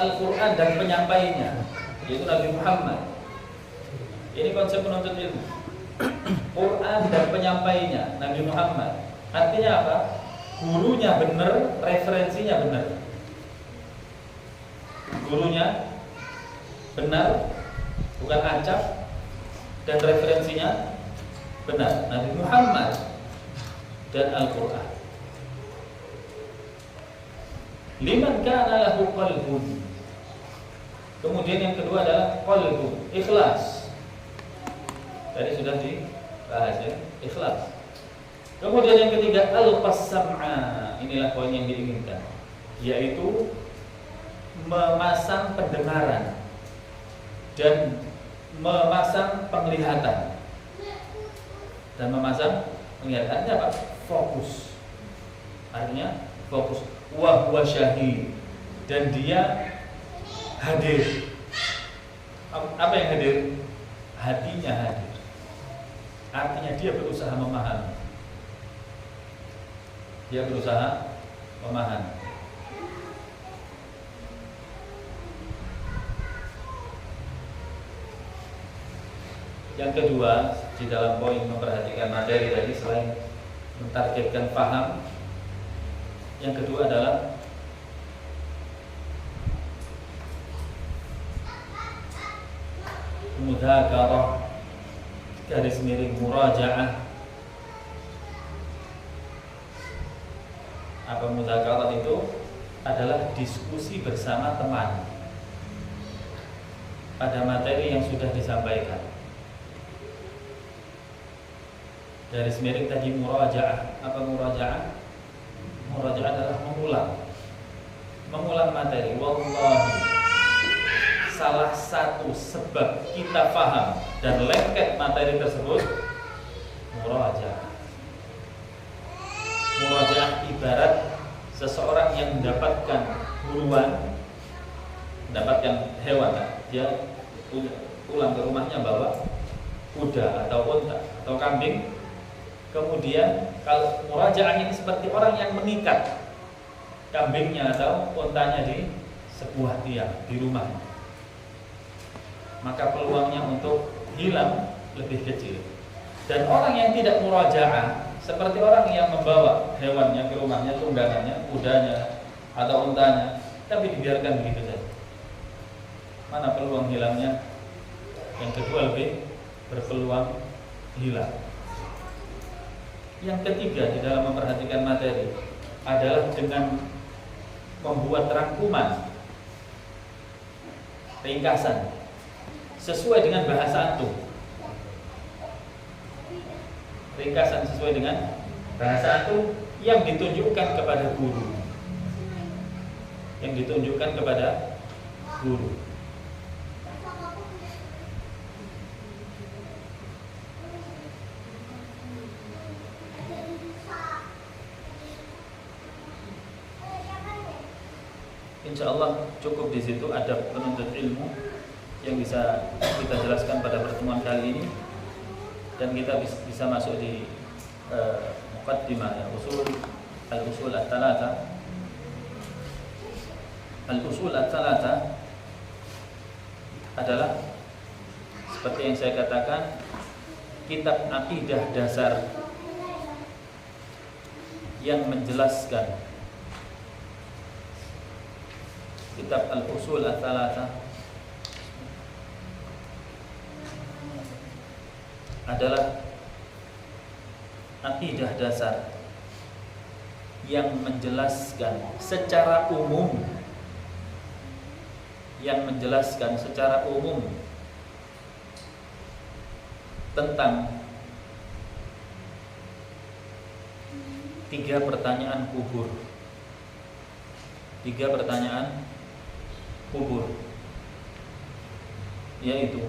Al-Quran dan penyampainya, yaitu Nabi Muhammad. Ini konsep penuntut ilmu. Quran dan penyampainya Nabi Muhammad. Artinya apa? Gurunya benar, referensinya benar. Gurunya benar, bukan acak, dan referensinya benar, Nabi Muhammad dan Al-Quran. Liman kana lahu qalbun. Kemudian yang kedua adalah qalbun, ikhlas. Tadi sudah dibahas ya, ikhlas. Kemudian yang ketiga al-qassam'a. Inilah poin yang diinginkan, yaitu memasang pendengaran dan memasang penglihatan. Dan memasang penglihatan apa? Fokus. Artinya fokus. Wa huwa syahid. Dan dia hadir. Apa yang hadir? Hatinya hadir. Artinya dia berusaha memahami. Dia berusaha memahami. Yang kedua, di dalam poin memperhatikan materi tadi, selain mentargetkan paham, yang kedua adalah mudzakarah, garis miring murajaah. Apa mudzakarah itu? Adalah diskusi bersama teman pada materi yang sudah disampaikan. Garis miring tadi murajaah. Apa murajaah? Murajaah adalah mengulang materi. Wallahi, salah satu sebab kita paham dan lengket materi tersebut murajaah. Murajaah ibarat seseorang yang mendapatkan buruan, mendapatkan hewan, dia pulang ke rumahnya bawa kuda atau unta atau kambing. Kemudian kalau murajaah ini seperti orang yang mengikat kambingnya atau untanya di sebuah tiang di rumah, maka peluangnya untuk hilang lebih kecil. Dan orang yang tidak murajaah seperti orang yang membawa hewannya ke rumahnya, tunggangannya, kudanya atau untanya, tapi dibiarkan begitu saja. Mana peluang hilangnya? Yang kedua lebih berpeluang hilang. Yang ketiga di dalam memperhatikan materi adalah dengan membuat rangkuman, ringkasan sesuai dengan bahasa antum. Ringkasan sesuai dengan bahasa antum yang ditunjukkan kepada guru. Yang ditunjukkan kepada guru. Insya Allah cukup di situ adab penuntut ilmu yang bisa kita jelaskan pada pertemuan kali ini, dan kita bisa masuk di muqaddimah ya, al-usul at-thalatha. Al-usul at-thalatha adalah seperti yang saya katakan, kitab akidah dasar yang menjelaskan. Kitab Al-Usul Ats-Tsalatsa adalah akidah dasar yang menjelaskan secara umum, tentang 3 pertanyaan kubur. 3 pertanyaan kubur, yaitu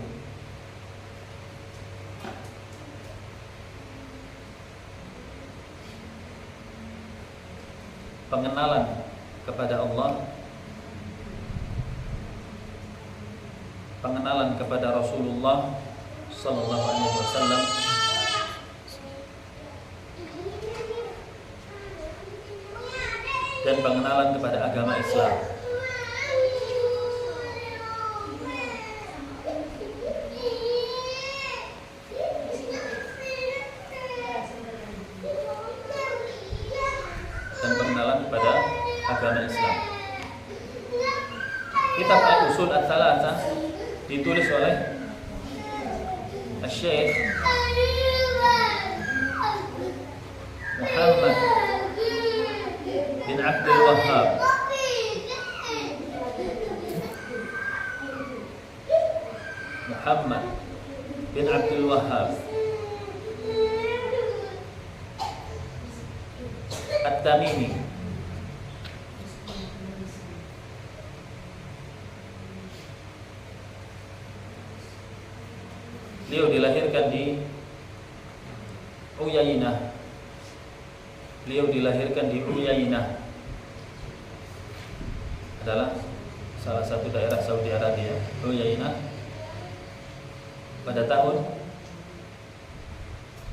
pengenalan kepada Allah, pengenalan kepada Rasulullah sallallahu alaihi wasallam, dan pengenalan kepada agama Islam. kitab Al-Usul Ats-Tsalatsah ditulis oleh Syekh Muhammad bin Abdul Wahhab. Muhammad bin Abdul Wahhab At-Tamimi. Beliau dilahirkan di Uyainah. Adalah salah satu daerah Saudi Arabia. Uyainah pada tahun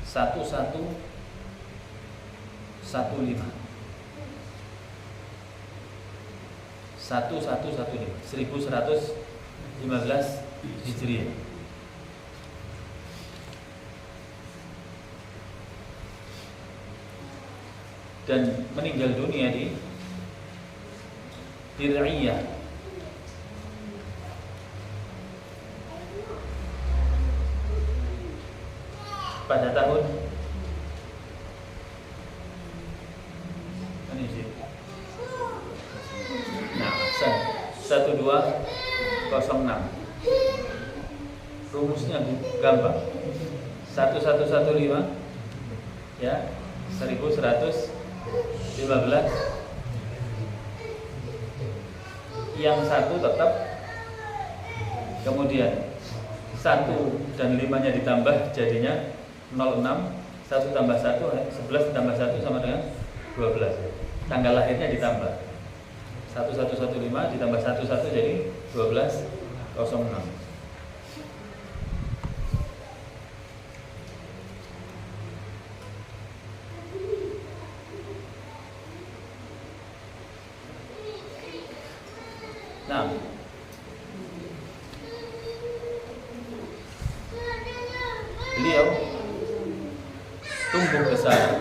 1115 Hijriah. Dan meninggal dunia di Dir'iyah pada tahun ini sih 1206. Rumusnya gampang. 1115 ya, 1115. Yang satu tetap, kemudian 1 dan 5-nya ditambah jadinya 06. 1 tambah 1 11 tambah 1 sama dengan 12. Tanggal lahirnya ditambah 1115 ditambah 11 jadi 1206. Nah, beliau tumbuh besar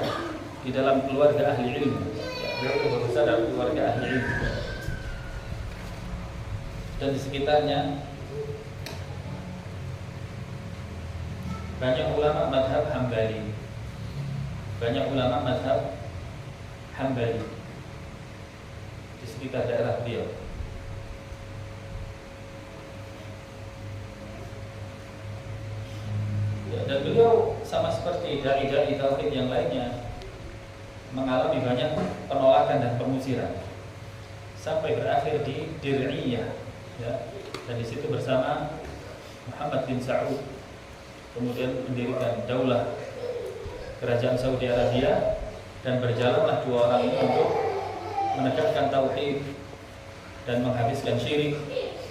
di dalam keluarga ahli ilmu. Beliau tumbuh besar dalam keluarga ahli ilmu. Dan di sekitarnya banyak ulama mazhab Hambali di sekitar daerah beliau. Dan beliau sama seperti dai-dai tauhid yang lainnya mengalami banyak penolakan dan pengusiran sampai berakhir di Dir'iyah ya. Dan di situ bersama Muhammad bin Saud kemudian mendirikan daulah kerajaan Saudi Arabia, dan berjalanlah dua orang ini untuk menegakkan tauhid dan menghabiskan syirik,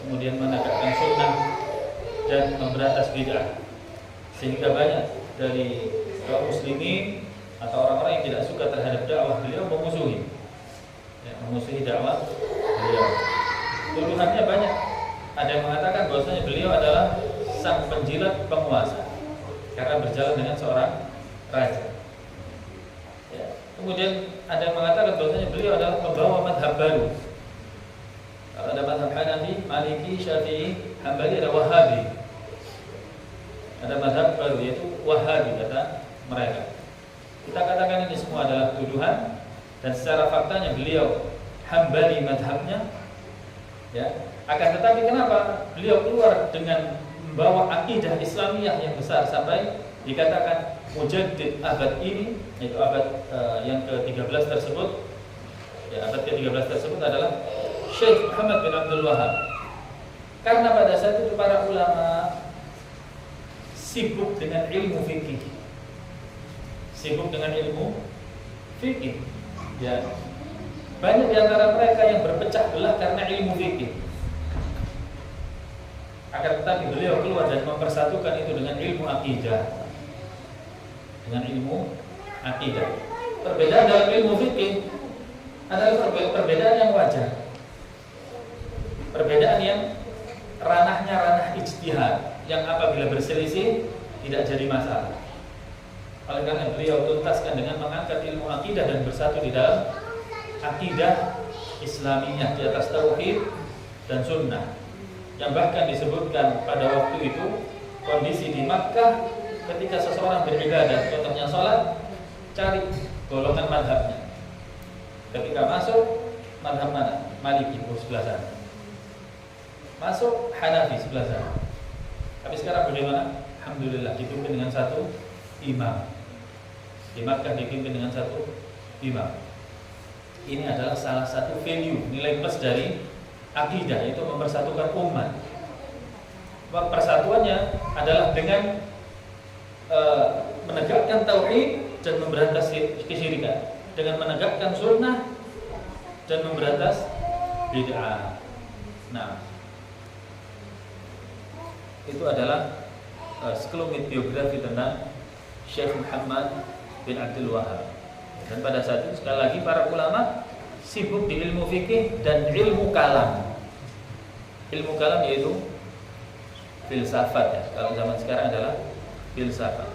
kemudian menegakkan sunnah dan memberantas bid'ah. Sehingga banyak dari kaum muslimin atau orang-orang yang tidak suka terhadap dakwah beliau memusuhi dakwah beliau. Tuduhannya banyak. Ada yang mengatakan bahwasanya beliau adalah sang penjilat penguasa karena berjalan dengan seorang raja. Ya. Kemudian ada yang mengatakan bahwasanya beliau adalah pembawa mazhab baru. Kalau ada mazhab Hanafi, Maliki, Syafi'i, Hambali, ada Wahabi. Ada mazhab baru yaitu Wahabi kata mereka. Kita katakan ini semua adalah tuduhan, dan secara faktanya beliau Hambali mazhabnya ya. Akan tetapi kenapa beliau keluar dengan membawa akidah Islamiyah yang besar sampai dikatakan mujaddid abad ini, yaitu abad yang ke-13 tersebut. Ya, abad ke-13 tersebut adalah Syekh Muhammad bin Abdul Wahhab. Karena pada saat itu para ulama sibuk dengan ilmu fikih, ya. Banyak di antara mereka yang berpecah belah karena ilmu fikih. Akan tetapi beliau keluar dan mempersatukan itu dengan ilmu akidah. Perbedaan dalam ilmu fikih adalah perbedaan yang wajar. Perbedaan yang ranahnya ranah ijtihad, yang apabila berselisih tidak jadi masalah. Oleh karena beliau tuntaskan dengan mengangkat ilmu akidah dan bersatu di dalam akidah Islamiyah di atas tauhid dan sunnah, yang bahkan disebutkan pada waktu itu kondisi di Makkah ketika seseorang beribadah, contohnya sholat, cari golongan madhabnya. Ketika masuk madhab mana? Maliki sebelah sana, masuk Hanafi sebelah sana. Tapi sekarang bagaimana? Alhamdulillah dipimpin dengan satu imam. Di Makkah dipimpin dengan satu imam. Ini adalah salah satu value, nilai plus dari akidah, yaitu mempersatukan umat. Persatuannya adalah dengan menegakkan tauhid dan memberantas kesyirikan, dengan menegakkan sunnah dan memberantas bid'ah. Nah, itu adalah sekelumit biografi tentang Syekh Muhammad bin Abdul Wahhab. Dan pada saat itu sekali lagi para ulama sibuk di ilmu fikih dan ilmu kalam. Ilmu kalam yaitu filsafat ya. Kalau zaman sekarang adalah filsafat.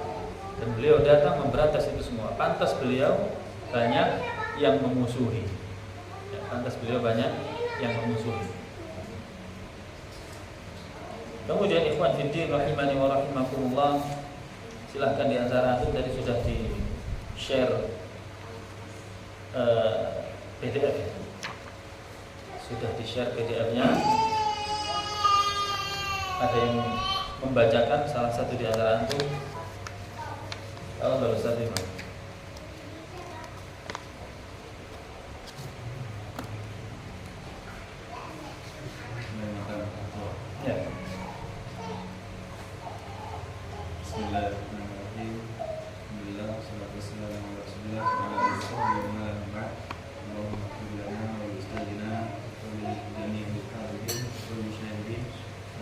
Dan beliau datang memberantas itu semua. Pantas beliau banyak yang memusuhi. Ya, pantas beliau banyak yang memusuhi. Kemudian ikhwan fiddin rahimani wa rahimakumullah, silahkan di antara antum tadi sudah di share PDF ya. Sudah di share PDF-nya. Ada yang membacakan salah satu di antara antum? Kalau baru satu Imam. Ya. Bismillahirrahmanirrahim. Alhamdulillah wassalatu wassalamu ala Rasulillah wa ala alihi wa sahbihi. Allahumma ighfir lana wa li ustadzina wa li jami'il hadirin wa li syahidin.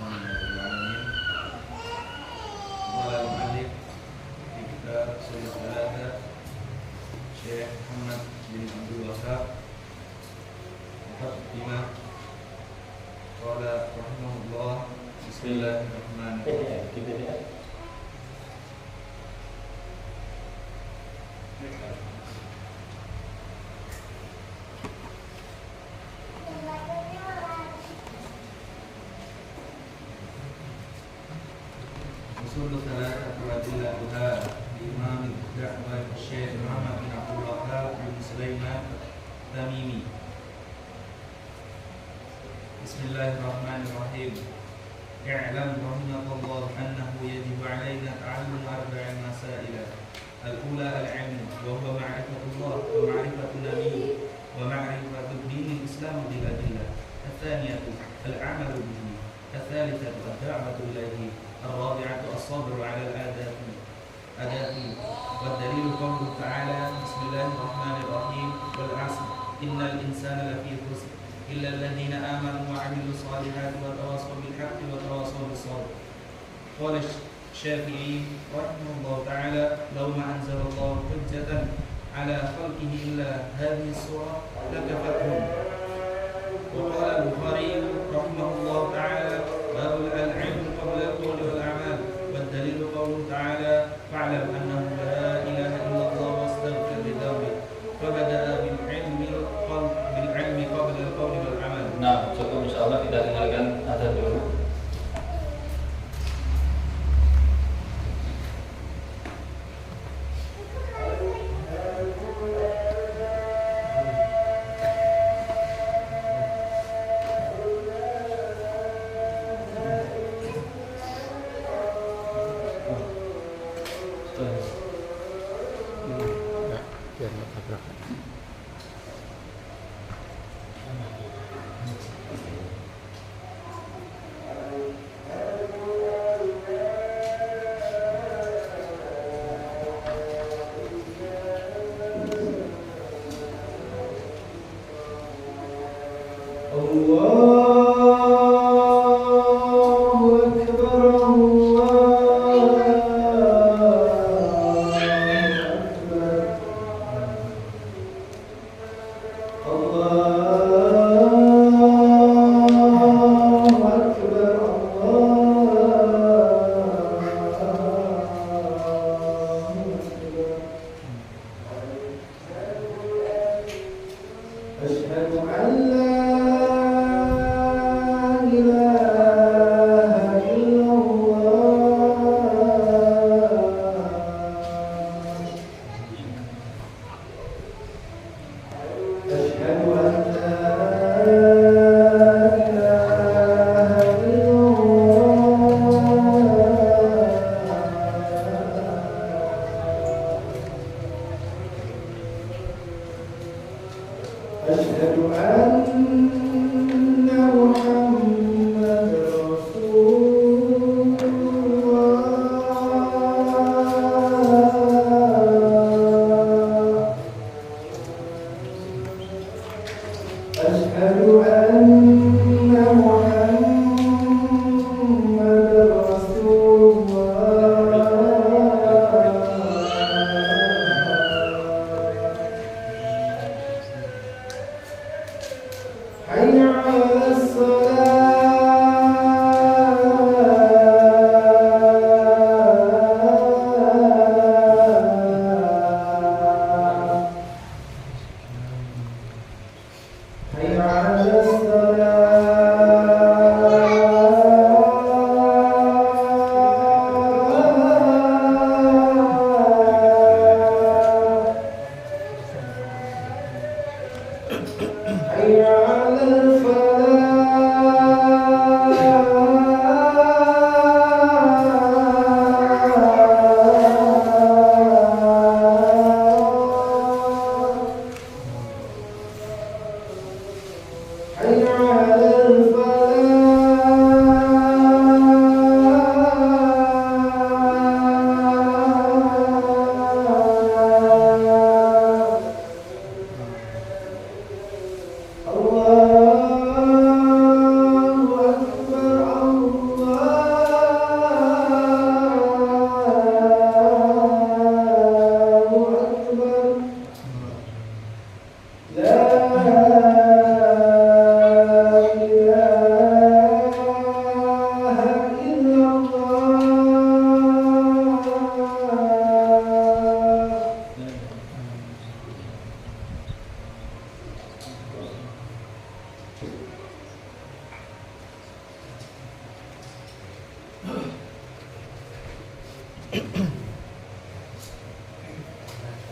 Amin ya rabbal alamin. Qala al-mu'allif fi kitab Ushul Thalatha Syekh Muhammad bin Abdul Wahhab Muqaddimah. Qala rahimahullah. Bismillahirrahmanirrahim. Ushul Thalatha Wadillatuha Imam Da'wah Syekh Muhammad bin Abdul Wahhab bin Sulaiman Tamimi. Bismillahirrahmanirrahim. I'lam rahimakallah annahu yajibu alaina ta'allum arba'i masail. الأولى العلم وهو معرفة الله ومعرفة النبي ومعرفة الدين الإسلام بالأدلة. الثانية العمل به. الثالثة الدعوة إليه. الرابعة الصبر على العادات. والدليل قوله تعالى بسم الله الرحمن الرحيم والعصر إن الإنسان لفي خسر إلا الذين آمنوا وعملوا الصالحات وتواصوا بالحق وتواصوا بالصبر. قال الشافعي رحمه الله تعالى لو ما أنزل الله حجة على خلقه إلا هذه السورة لكفتهم. وقال البخاري رحمه الله تعالى باب العلم قبل القول والأعمال. والدليل قوله تعالى فاعلم أنه لا إله إلا الله واستغفر لذنبك. فبدأ بالعلم قبل القول والعمل. Nah, cukup insyaallah kita dengarkan azan dulu.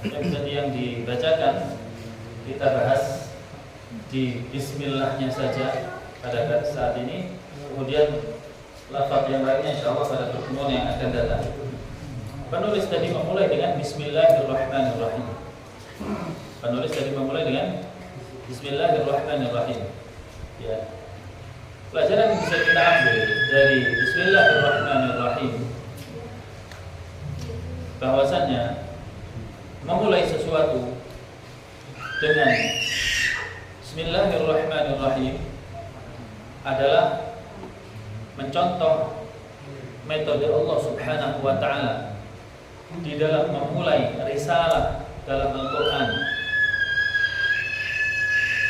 Yang tadi yang dibacakan kita bahas di bismillahnya saja pada saat ini. Kemudian lafaz yang lainnya insyaallah pada pertemuan yang akan datang. Penulis tadi memulai dengan bismillahirrahmanirrahim. Penulis tadi memulai dengan bismillahirrahmanirrahim. Ya. Pelajaran yang bisa kita ambil dari bismillahirrahmanirrahim bahwasannya memulai sesuatu dengan bismillahirrahmanirrahim adalah mencontoh metode Allah Subhanahu wa taala di dalam memulai risalah dalam Al-Qur'an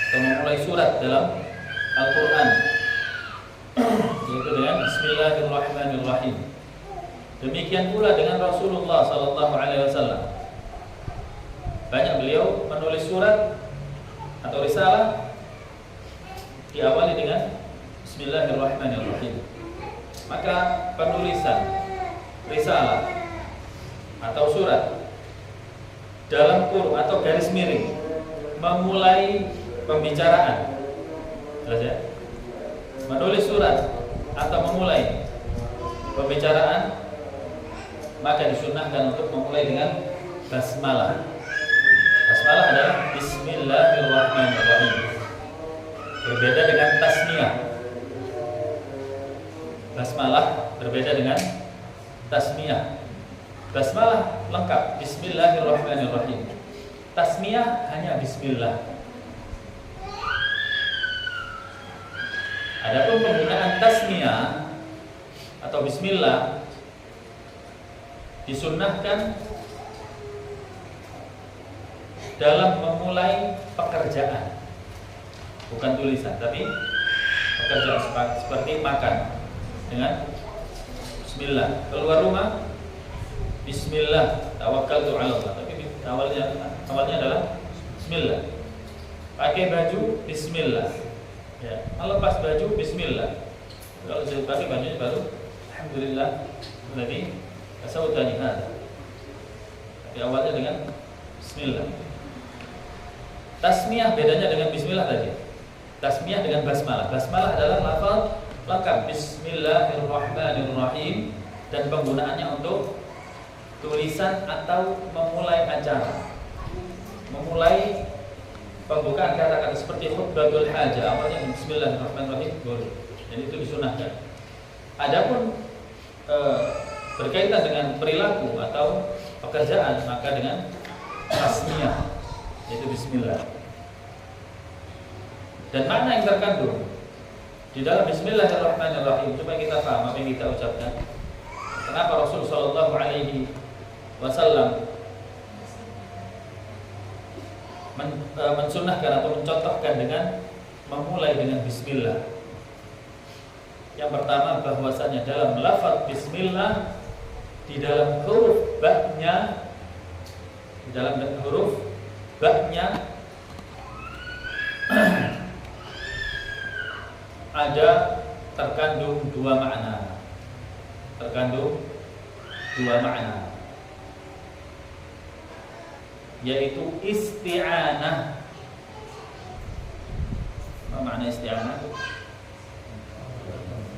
atau memulai surat dalam Al-Qur'an, yaitu dengan bismillahirrahmanirrahim. Demikian pula dengan Rasulullah sallallahu alaihi wasallam. Banyak beliau menulis surat atau risalah diawali dengan bismillahirrahmanirrahim. Maka penulisan risalah atau surat dalam kurung atau garis miring memulai pembicaraan, jelas ya? Menulis surat atau memulai pembicaraan, maka disunahkan untuk memulai dengan basmalah. Basmalah adalah bismillahirrahmanirrahim. Berbeda dengan tasmiyah. Basmalah berbeda dengan tasmiyah. Basmalah lengkap bismillahirrahmanirrahim. Tasmiyah hanya bismillah. Adapun penggunaan tasmiyah atau bismillah disunnahkan dalam memulai pekerjaan, bukan tulisan, tapi pekerjaan seperti makan dengan bismillah, keluar rumah bismillah, tawakkaltu 'ala Allah, tapi awalnya adalah bismillah. Pakai baju bismillah, ya, melepas baju bismillah. Kalau sudah pakai bajunya baru alhamdulillah alladzi kasawtani hada. Tapi awalnya dengan bismillah. Tasmiyah bedanya dengan bismillah tadi. Tasmiyah dengan basmalah. Basmalah adalah lafaz lengkap bismillahirrahmanirrahim dan penggunaannya untuk tulisan atau memulai acara. Memulai pembukaan kata-kata seperti khutbatul hajah, awalnya bismillahirrahmanirrahim boleh. Jadi itu disunahkan. Adapun berkaitan dengan perilaku atau pekerjaan, maka dengan tasmiyah, yaitu bismillah. Dan makna yang terkandung di dalam bismillahirrahmanirrahim, coba kita paham apa yang kita ucapkan. Kenapa Rasul sallallahu alaihi wasallam mensunnahkan atau mencontohkan dengan memulai dengan bismillah? Yang pertama, bahwasanya dalam lafaz bismillah di dalam huruf ba-nya, ada terkandung dua makna. Yaitu isti'anah. Apa makna isti'anah?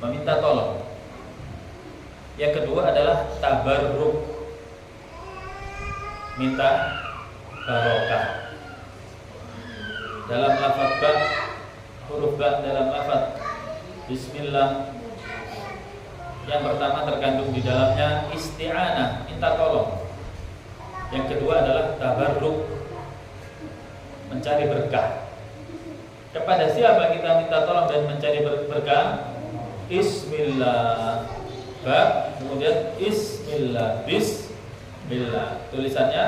Meminta tolong. Yang kedua adalah tabarruk, minta barokah. Dalam lafaz ba, huruf ba dalam lafaz bismillah, yang pertama terkandung di dalamnya isti'anah, minta tolong. Yang kedua adalah tabarruk, mencari berkah. Kepada siapa kita minta tolong dan mencari berkah? Bismillah. Ba, kemudian bismillah. Bismillah. Tulisannya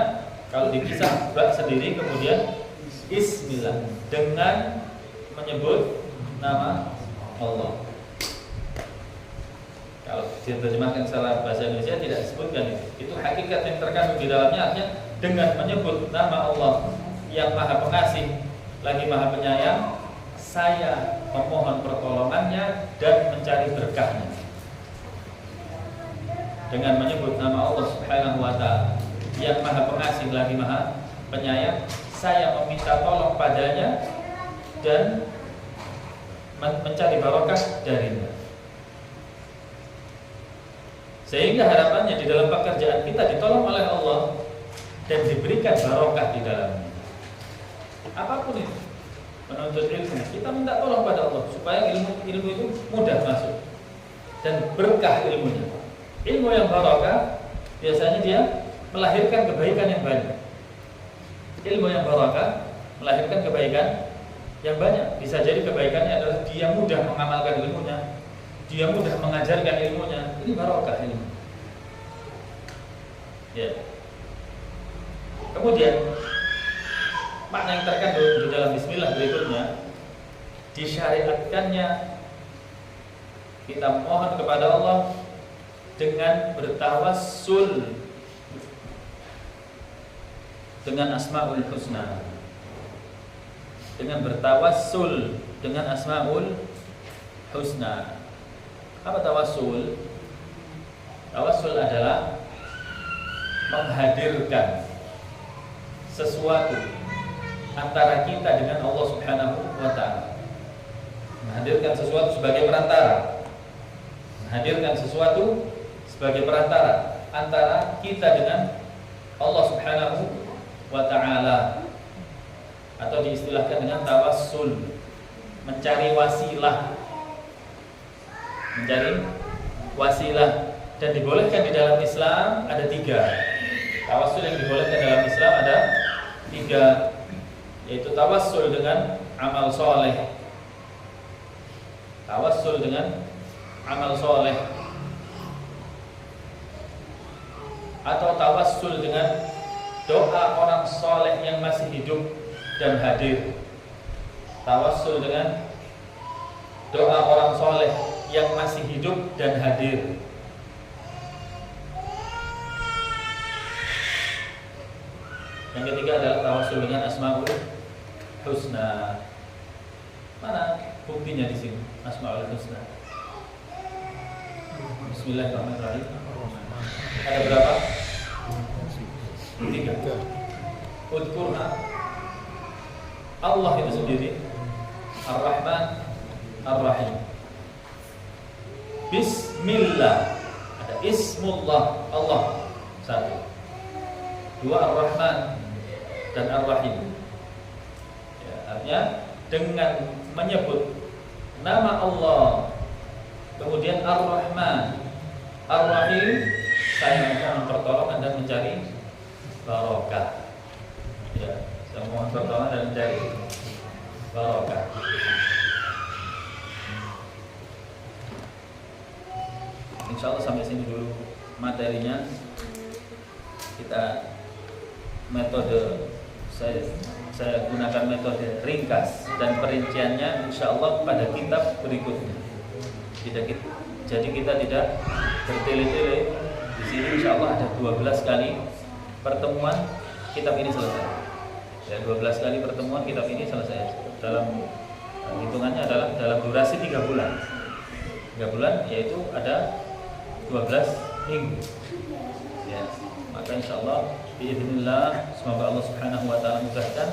kalau dipisah ba sendiri, kemudian bismillah dengan menyebut nama Allah. Kalau diterjemahkan secara bahasa Indonesia tidak disebutkan itu. Itu hakikat yang terkandung di dalamnya, artinya dengan menyebut nama Allah yang Maha Pengasih lagi Maha Penyayang, saya memohon pertolongannya dan mencari berkahnya. dengan menyebut nama Allah Subhanahu wa taala yang Maha Pengasih lagi Maha Penyayang, saya meminta tolong padanya dan mencari barokah darinya. Sehingga harapannya di dalam pekerjaan kita ditolong oleh Allah dan diberikan barokah di dalamnya. Apapun itu, menuntut ilmu, kita minta tolong pada Allah supaya ilmu itu mudah masuk dan berkah ilmunya. Ilmu yang barokah biasanya dia melahirkan kebaikan yang banyak. Ilmu yang barokah melahirkan kebaikan yang banyak. Bisa jadi kebaikannya adalah dia mudah mengamalkan ilmunya, dia mudah mengajarkan ilmunya. Ini barokah ilmu. Ya. Kemudian makna yang terkandung di dalam bismillah berikutnya, disyariatkannya kita mohon kepada Allah dengan bertawassul dengan Asmaul Husna. Dengan bertawassul dengan Asmaul Husna. Apa tawassul? Tawassul adalah menghadirkan sesuatu antara kita dengan Allah Subhanahu wa taala. Menghadirkan sesuatu sebagai perantara. Menghadirkan sesuatu sebagai perantara antara kita dengan Allah Subhanahu wa taala, atau diistilahkan dengan tawassul, mencari wasilah. Mencari wasilah, dan dibolehkan di dalam Islam ada 3. Tawassul yang dibolehkan dalam Islam ada 3, yaitu tawassul dengan amal soleh, tawassul dengan amal soleh, atau tawassul dengan doa orang soleh yang masih hidup dan hadir. Tawassul dengan doa orang soleh yang masih hidup dan hadir. Yang ketiga adalah tawassul dengan Asmaul Husna. Mana buktinya di sini Asmaul Husna? Bismillahirrahmanirrahim. Ada berapa? 3. Udkurha. Allah itu sendiri Ar-Rahman Ar-Rahim. Bismillah, ada Ismullah, Allah 1. 2 Ar-Rahman dan Ar-Rahim. Ya, artinya dengan menyebut nama Allah, kemudian Ar-Rahman Ar-Rahim, saya mohon pertolongan dan mencari barokah. Ya, saya mohon pertolongan dan mencari barokah. Insya Allah sampai sini dulu materinya. Kita metode saya gunakan metode ringkas dan perinciannya insya Allah pada kitab berikutnya. Jadi kita tidak bertele-tele. Di sini insya Allah ada 12 kali pertemuan kitab ini selesai. Ya, 12 kali pertemuan kitab ini selesai. Dalam hitungannya adalah dalam durasi 3 bulan. 3 bulan yaitu ada 12 minggu. Ya, maka insya Allah biidznillah, semoga Allah Subhanahu wa taala mudahkan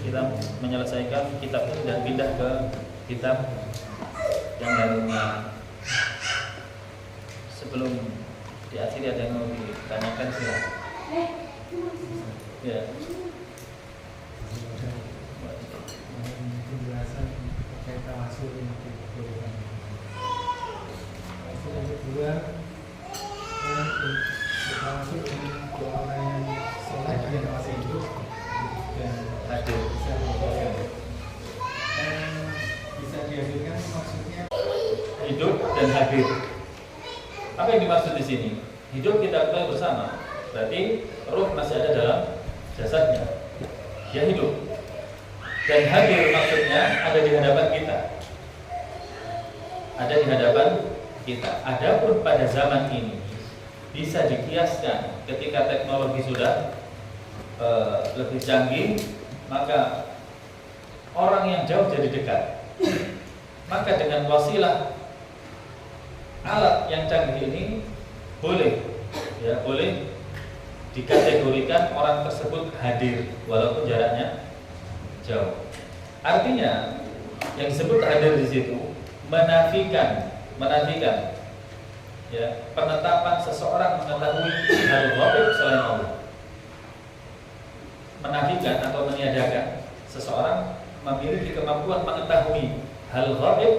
kita menyelesaikan kitab ini dan pindah ke kitab yang lainnya. Sebelum diakhiri ada yang mau ditanyakan silakan. Ya. Penjelasan terkait tawassul yang dibolehkan. Yang kedua, tawassul dengan doa orang yang soleh yang masih hidup dan Hadir. bisa berdoa. Bisa dihadirkan maksudnya Hidup dan hadir. Apa yang dimaksud di sini? Hidup kita ketahui bersama, berarti ruh masih ada dalam jasadnya. Dia hidup. Dan hadir maksudnya ada di hadapan kita. Ada di hadapan kita. Adapun pada zaman ini bisa dikiaskan ketika teknologi sudah lebih canggih, maka orang yang jauh jadi dekat. Maka dengan wasilah alat yang canggih ini boleh ya boleh dikategorikan orang tersebut hadir walaupun jaraknya jauh. Artinya yang disebut hadir di situ menafikan ya penetapan seseorang mengetahui hal ghaib selain Allah. Menafikan atau meniadakan seseorang memiliki kemampuan mengetahui hal ghaib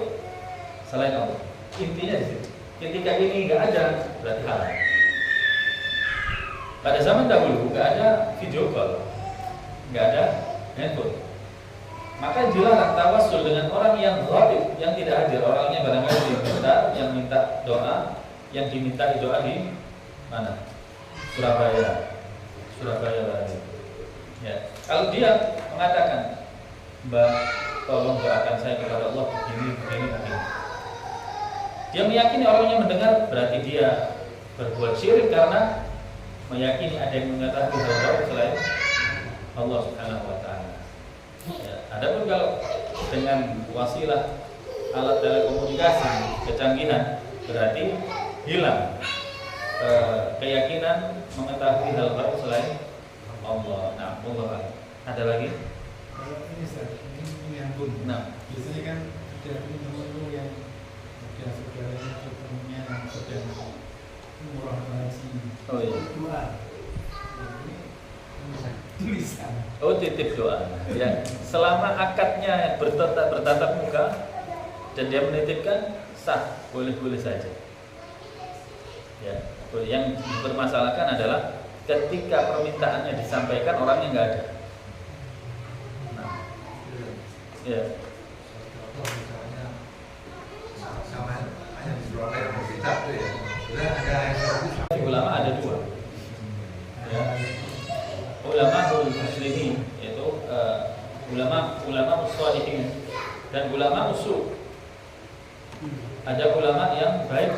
selain Allah. Intinya di situ. Ketika ini nggak ada, berarti halal. Pada zaman dahulu nggak ada video call, nggak ada handphone. Maka dilarang tawasul dengan orang yang ghaib, yang tidak hadir. Orangnya barangkali diminta, yang minta doa, yang diminta doa di mana? Surabaya barangkali. Ya, kalau dia mengatakan, Mbak, tolong doakan saya kepada Allah begini. Dia meyakini orangnya mendengar, berarti dia berbuat syirik karena meyakini ada yang mengetahui hal selain Allah Subhanahu wa taala. Ya, adapun kalau dengan wasilah alat telekomunikasi kecanggihan, berarti hilang keyakinan mengetahui hal selain Allah. Nah, Allah. Ada lagi? Kalau ini Ustaz, ini menyambung. Nah, Biasanya kan ada teman-teman yang ada saudaranya temannya yang sedang umroh haji. oh iya. Doa. Ini tulisan. Oh, titip doa. Ya, selama akadnya bertatap muka dan dia menitipkan, sah, boleh-boleh saja. Ya, yang dipermasalahkan adalah ketika permintaannya disampaikan orangnya nggak ada. Nah, ya. Ulama ada dua. Ya. Ulama muslimin, yaitu ulama shalihin dan ulama usul. Ada ulama yang baik